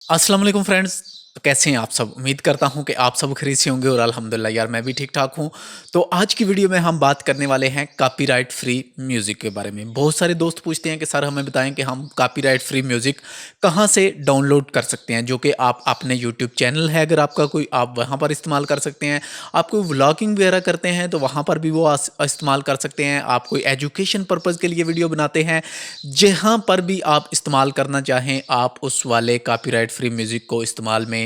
अस्सलाम वालेकुम फ्रेंड्स। तो कैसे हैं आप सब? उम्मीद करता हूं कि आप सब खरीद से होंगे और अल्हम्दुलिल्लाह यार मैं भी ठीक ठाक हूं। तो आज की वीडियो में हम बात करने वाले हैं कॉपीराइट फ्री म्यूज़िक के बारे में। बहुत सारे दोस्त पूछते हैं कि सर हमें बताएं कि हम कॉपीराइट फ्री म्यूज़िक कहां से डाउनलोड कर सकते हैं, जो कि आप अपने यूट्यूब चैनल है अगर आपका कोई, आप वहां पर इस्तेमाल कर सकते हैं। आप कोई व्लॉगिंग वगैरह करते हैं तो वहां पर भी वो इस्तेमाल कर सकते हैं। आप कोई एजुकेशन पर्पज़ के लिए वीडियो बनाते हैं, जहाँ पर भी आप इस्तेमाल करना चाहें आप उस वाले कॉपीराइट फ्री म्यूज़िक को इस्तेमाल में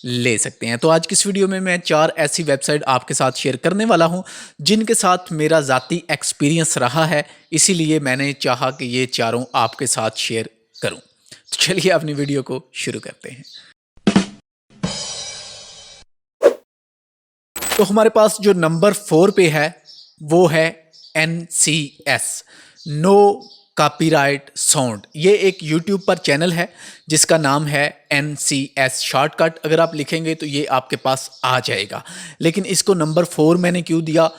ले सकते हैं। तो आज की इस वीडियो में मैं 4 ऐसी वेबसाइट आपके साथ शेयर करने वाला हूं जिनके साथ मेरा ज़ाती एक्सपीरियंस रहा है, इसीलिए मैंने चाहा कि ये चारों आपके साथ शेयर करूं। तो चलिए अपनी वीडियो को शुरू करते हैं। तो हमारे पास जो नंबर 4 पे है वो है NCS, नो कॉपीराइट साउंड। ये एक यूट्यूब पर चैनल है जिसका नाम है NCS शॉर्टकट। अगर आप लिखेंगे तो ये आपके पास आ जाएगा, लेकिन इसको नंबर 4 मैंने क्यों दिया?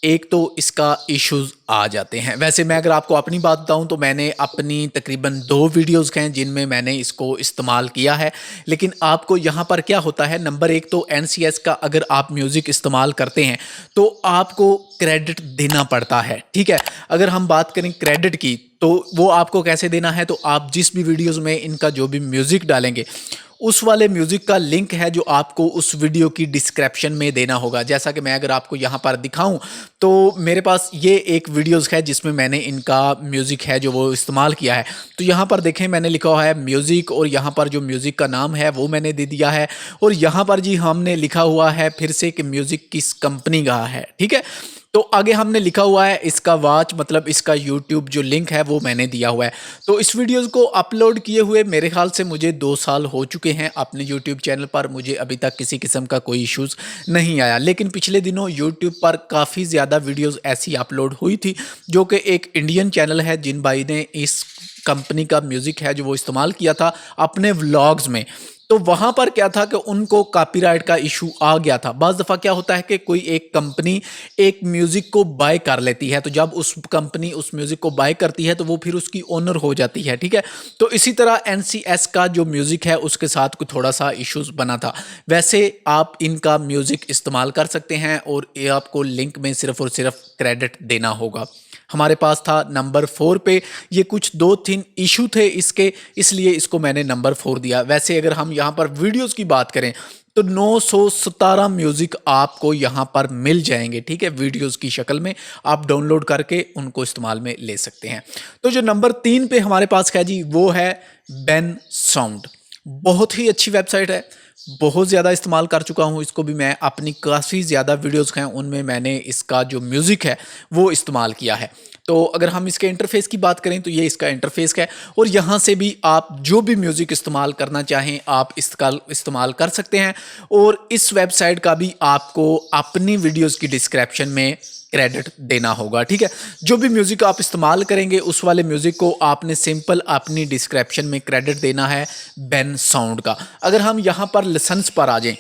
एक तो इसका इश्यूज आ जाते हैं। वैसे मैं अगर आपको अपनी बात बताऊं तो मैंने अपनी तकरीबन 2 वीडियोस हैं जिनमें मैंने इसको इस्तेमाल किया है। लेकिन आपको यहाँ पर क्या होता है, नंबर 1 तो NCS का अगर आप म्यूज़िक इस्तेमाल करते हैं तो आपको क्रेडिट देना पड़ता है, ठीक है। अगर हम बात करें क्रेडिट की तो वो आपको कैसे देना है, तो आप जिस भी वीडियोस में इनका जो भी म्यूज़िक डालेंगे उस वाले म्यूज़िक का लिंक है जो आपको उस वीडियो की डिस्क्रिप्शन में देना होगा। जैसा कि मैं अगर आपको यहाँ पर दिखाऊं तो मेरे पास ये एक वीडियोस है जिसमें मैंने इनका म्यूज़िक है जो वो इस्तेमाल किया है। तो यहाँ पर देखें मैंने लिखा हुआ है म्यूज़िक, और यहाँ पर जो म्यूज़िक का नाम है वो मैंने दे दिया है, और यहाँ पर जी हमने लिखा हुआ है फिर से कि म्यूज़िक किस कंपनी का है, ठीक है। तो आगे हमने लिखा हुआ है इसका वॉच, मतलब इसका यूट्यूब जो लिंक है वो मैंने दिया हुआ है। तो इस वीडियोस को अपलोड किए हुए मेरे ख्याल से मुझे 2 साल हो चुके हैं अपने यूट्यूब चैनल पर। मुझे अभी तक किसी किस्म का कोई इश्यूज़ नहीं आया, लेकिन पिछले दिनों यूट्यूब पर काफ़ी ज़्यादा वीडियोस ऐसी अपलोड हुई थी जो कि एक इंडियन चैनल है जिन भाई ने इस कंपनी का म्यूज़िक है जो वो इस्तेमाल किया था अपने व्लॉग्स में। तो वहाँ पर क्या था कि उनको कॉपीराइट का इशू आ गया था। बाज़ दफ़ा क्या होता है कि कोई एक कंपनी एक म्यूज़िक को बाय कर लेती है, तो जब उस कंपनी उस म्यूज़िक को बाय करती है तो वो फिर उसकी ओनर हो जाती है, ठीक है। तो इसी तरह NCS का जो म्यूज़िक है उसके साथ कोई थोड़ा सा इश्यूज़ बना था। वैसे आप इनका म्यूज़िक इस्तेमाल कर सकते हैं और ये आपको लिंक में सिर्फ़ और सिर्फ क्रेडिट देना होगा। हमारे पास था नंबर 4 पे, ये कुछ 2-3 इशू थे इसके, इसलिए इसको मैंने नंबर 4 दिया। वैसे अगर हम यहाँ पर वीडियोस की बात करें तो 917 म्यूज़िक आपको यहाँ पर मिल जाएंगे, ठीक है। वीडियोस की शक्ल में आप डाउनलोड करके उनको इस्तेमाल में ले सकते हैं। तो जो नंबर 3 पे हमारे पास है जी वो है बेन साउंड। बहुत ही अच्छी वेबसाइट है, बहुत ज़्यादा इस्तेमाल कर चुका हूँ इसको भी मैं। अपनी काफ़ी ज़्यादा वीडियोस हैं उनमें मैंने इसका जो म्यूज़िक है वो इस्तेमाल किया है। तो अगर हम इसके इंटरफेस की बात करें तो ये इसका इंटरफेस है, और यहाँ से भी आप जो भी म्यूज़िक इस्तेमाल करना चाहें आप इसका इस्तेमाल कर सकते हैं। और इस वेबसाइट का भी आपको अपनी वीडियोस की डिस्क्रिप्शन में क्रेडिट देना होगा, ठीक है। जो भी म्यूज़िक आप इस्तेमाल करेंगे उस वाले म्यूज़िक को आपने सिंपल अपनी डिस्क्रिप्शन में क्रेडिट देना है बेन साउंड का। अगर हम यहाँ पर लाइसेंस पर आ जाएं,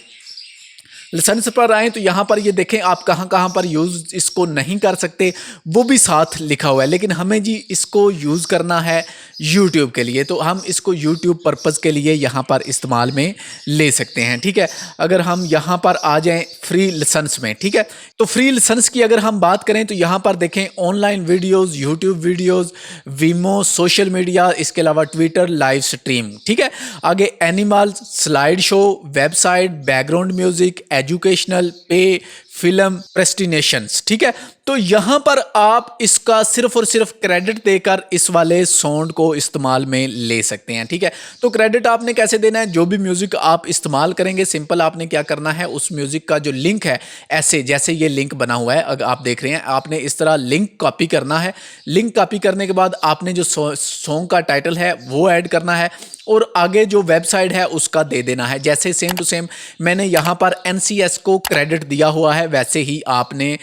लाइसेंस पर आएँ तो यहाँ पर ये देखें आप कहाँ कहाँ पर यूज़ इसको नहीं कर सकते वो भी साथ लिखा हुआ है। लेकिन हमें जी इसको यूज़ करना है यूट्यूब के लिए, तो हम इसको यूट्यूब पर्पज़ के लिए यहाँ पर इस्तेमाल में ले सकते हैं, ठीक है। अगर हम यहाँ पर आ जाएं फ्री लाइसेंस में, ठीक है, तो फ्री लाइसेंस की अगर हम बात करें तो यहाँ पर देखें ऑनलाइन वीडियोज़, यूट्यूब वीडियोज़, वीमो, सोशल मीडिया, इसके अलावा ट्विटर लाइव स्ट्रीम, ठीक है। आगे animal, slide show, website, background music, educational, पे, फिल्म, प्रेस्टिनेशंस, ठीक है। तो यहां पर आप इसका सिर्फ और सिर्फ क्रेडिट देकर इस वाले साउंड को इस्तेमाल में ले सकते हैं, ठीक है। तो क्रेडिट आपने कैसे देना है, जो भी म्यूजिक आप इस्तेमाल करेंगे सिंपल आपने क्या करना है, उस म्यूजिक का जो लिंक है, ऐसे जैसे ये लिंक बना हुआ है अगर आप देख रहे हैं, आपने इस तरह लिंक कॉपी करना है। लिंक कॉपी करने के बाद आपने जो सॉन्ग का टाइटल है वो ऐड करना है, और आगे जो वेबसाइट है उसका दे देना है। जैसे सेम टू सेम मैंने यहाँ पर NCS को क्रेडिट दिया हुआ है, वैसे ही आपने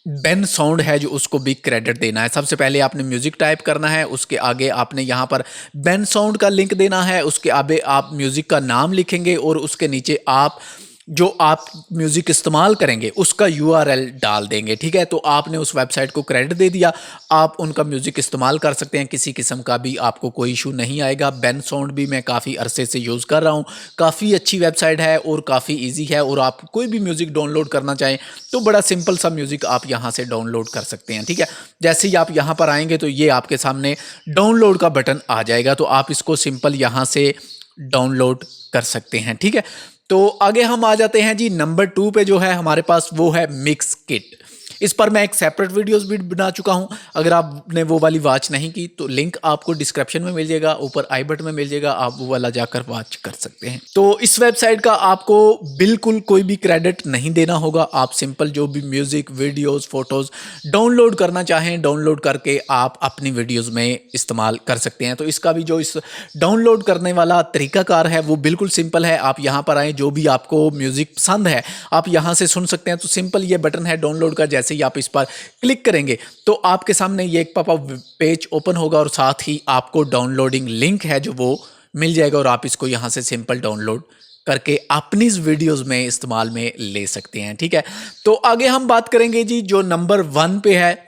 बेन साउंड है जो उसको भी क्रेडिट देना है। सबसे पहले आपने म्यूज़िक टाइप करना है, उसके आगे आपने यहाँ पर बेन साउंड का लिंक देना है, उसके आगे आप म्यूज़िक का नाम लिखेंगे और उसके नीचे आप जो आप म्यूज़िक इस्तेमाल करेंगे उसका यूआरएल डाल देंगे, ठीक है। तो आपने उस वेबसाइट को क्रेडिट दे दिया, आप उनका म्यूज़िक इस्तेमाल कर सकते हैं, किसी किस्म का भी आपको कोई इशू नहीं आएगा। बेन साउंड भी मैं काफ़ी अरसे से यूज़ कर रहा हूँ, काफ़ी अच्छी वेबसाइट है और काफ़ी ईजी है। और आप कोई भी म्यूज़िक डाउनलोड करना चाहें तो बड़ा सिंपल सा म्यूज़िक आप यहाँ से डाउनलोड कर सकते हैं, ठीक है। जैसे ही आप यहाँ पर आएंगे तो ये आपके सामने डाउनलोड का बटन आ जाएगा, तो आप इसको सिंपल यहाँ से डाउनलोड कर सकते हैं, ठीक है। तो आगे हम आ जाते हैं जी नंबर 2 पे, जो है हमारे पास वो है मिक्स किट। इस पर मैं एक सेपरेट वीडियोस भी बना चुका हूं, अगर आपने वो वाली वॉच नहीं की तो लिंक आपको डिस्क्रिप्शन में मिल जाएगा, ऊपर आई बटन में मिल जाएगा, आप वो वाला जाकर वॉच कर सकते हैं। तो इस वेबसाइट का आपको बिल्कुल कोई भी क्रेडिट नहीं देना होगा, आप सिंपल जो भी म्यूजिक, वीडियोस, फोटोज डाउनलोड करना चाहें डाउनलोड करके आप अपनी वीडियोज में इस्तेमाल कर सकते हैं। तो इसका भी जो इस डाउनलोड करने वाला तरीकाकार है वो बिल्कुल सिंपल है। आप यहाँ पर आए, जो भी आपको म्यूजिक पसंद है आप यहाँ से सुन सकते हैं। तो सिंपल ये बटन है डाउनलोड का, जैसे ही आप इस पर क्लिक करेंगे तो आपके सामने ये एक पॉपअप पेज ओपन होगा और साथ ही आपको डाउनलोडिंग लिंक है जो वो मिल जाएगा, और आप इसको यहाँ से सिंपल डाउनलोड करके अपनी वीडियोस में इस्तेमाल में ले सकते हैं, ठीक है। तो आगे हम बात करेंगे जी जो नंबर 1 पे है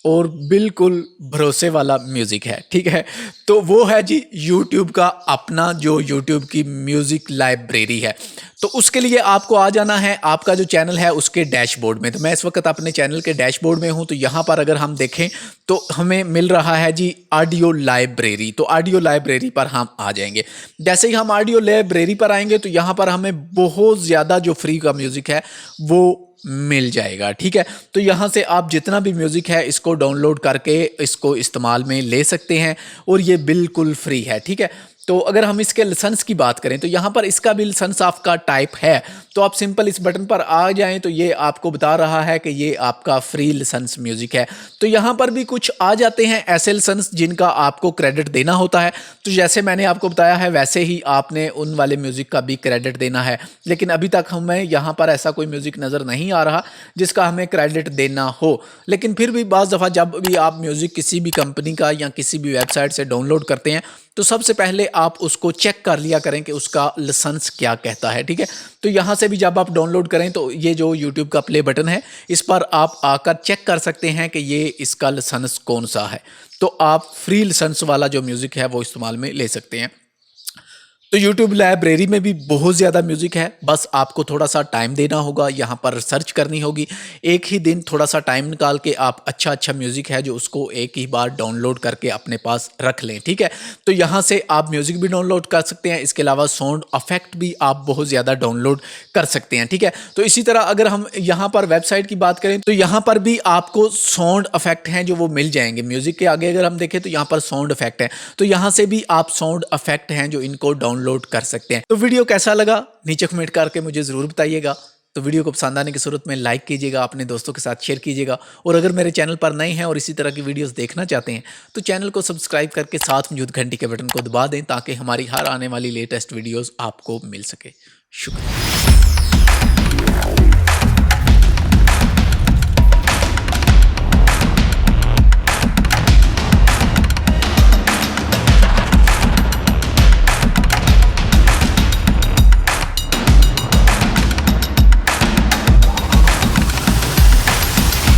और बिल्कुल भरोसे वाला म्यूज़िक है, ठीक है। तो वो है जी यूट्यूब का अपना जो यूट्यूब की म्यूज़िक लाइब्रेरी है। तो उसके लिए आपको आ जाना है आपका जो चैनल है उसके डैशबोर्ड में। तो मैं इस वक्त अपने चैनल के डैशबोर्ड में हूं, तो यहाँ पर अगर हम देखें तो हमें मिल रहा है जी ऑडियो लाइब्रेरी। तो ऑडियो लाइब्रेरी पर हम आ जाएंगे। जैसे ही हम ऑडियो लाइब्रेरी पर आएंगे तो यहाँ पर हमें बहुत ज़्यादा जो फ्री का म्यूज़िक है वो मिल जाएगा, ठीक है। तो यहाँ से आप जितना भी म्यूज़िक है इसको डाउनलोड करके इसको इस्तेमाल में ले सकते हैं और ये बिल्कुल फ्री है, ठीक है। तो अगर हम इसके लाइसेंस की बात करें तो यहाँ पर इसका भी लाइसेंस आपका टाइप है, तो आप सिंपल इस बटन पर आ जाएं तो ये आपको बता रहा है कि ये आपका फ्री लाइसेंस म्यूज़िक है। तो यहाँ पर भी कुछ आ जाते हैं ऐसे लाइसेंस जिनका आपको क्रेडिट देना होता है। तो जैसे मैंने आपको बताया है वैसे ही आपने उन वाले म्यूज़िक का भी क्रेडिट देना है, लेकिन अभी तक हमें यहाँ पर ऐसा कोई म्यूज़िक नज़र नहीं आ रहा जिसका हमें क्रेडिट देना हो। लेकिन फिर भी बाज़ दफ़ा जब भी आप म्यूज़िक किसी भी कंपनी का या किसी भी वेबसाइट से डाउनलोड करते हैं तो सबसे पहले आप उसको चेक कर लिया करें कि उसका लाइसेंस क्या कहता है, ठीक है। तो यहाँ से भी जब आप डाउनलोड करें तो ये जो YouTube का प्ले बटन है इस पर आप आकर चेक कर सकते हैं कि ये इसका लाइसेंस कौन सा है। तो आप फ्री लाइसेंस वाला जो म्यूज़िक है वो इस्तेमाल में ले सकते हैं। तो YouTube लाइब्रेरी में भी बहुत ज़्यादा म्यूज़िक है, बस आपको थोड़ा सा टाइम देना होगा, यहाँ पर सर्च करनी होगी। एक ही दिन थोड़ा सा टाइम निकाल के आप अच्छा म्यूज़िक है जो उसको एक ही बार डाउनलोड करके अपने पास रख लें, ठीक है। तो यहाँ से आप म्यूज़िक भी डाउनलोड कर सकते हैं, इसके अलावा साउंड इफेक्ट भी आप बहुत ज़्यादा डाउनलोड कर सकते हैं, ठीक है। तो इसी तरह अगर हम यहाँ पर वेबसाइट की बात करें तो यहाँ पर भी आपको साउंड इफेक्ट हैं जो वो मिल जाएंगे। म्यूज़िक के आगे अगर हम देखें तो यहाँ पर साउंड इफेक्ट है, तो यहाँ से भी आप साउंड इफेक्ट हैं जो इनको डाउनलोड कर सकते हैं। तो वीडियो कैसा लगा नीचे कमेंट करके मुझे ज़रूर बताइएगा। तो वीडियो को पसंद आने की सूरत में लाइक कीजिएगा, अपने दोस्तों के साथ शेयर कीजिएगा, और अगर मेरे चैनल पर नए हैं और इसी तरह की वीडियोस देखना चाहते हैं तो चैनल को सब्सक्राइब करके साथ मौजूद घंटी के बटन को दबा दें ताकि हमारी हर आने वाली लेटेस्ट वीडियोस आपको मिल सके। शुक्रिया।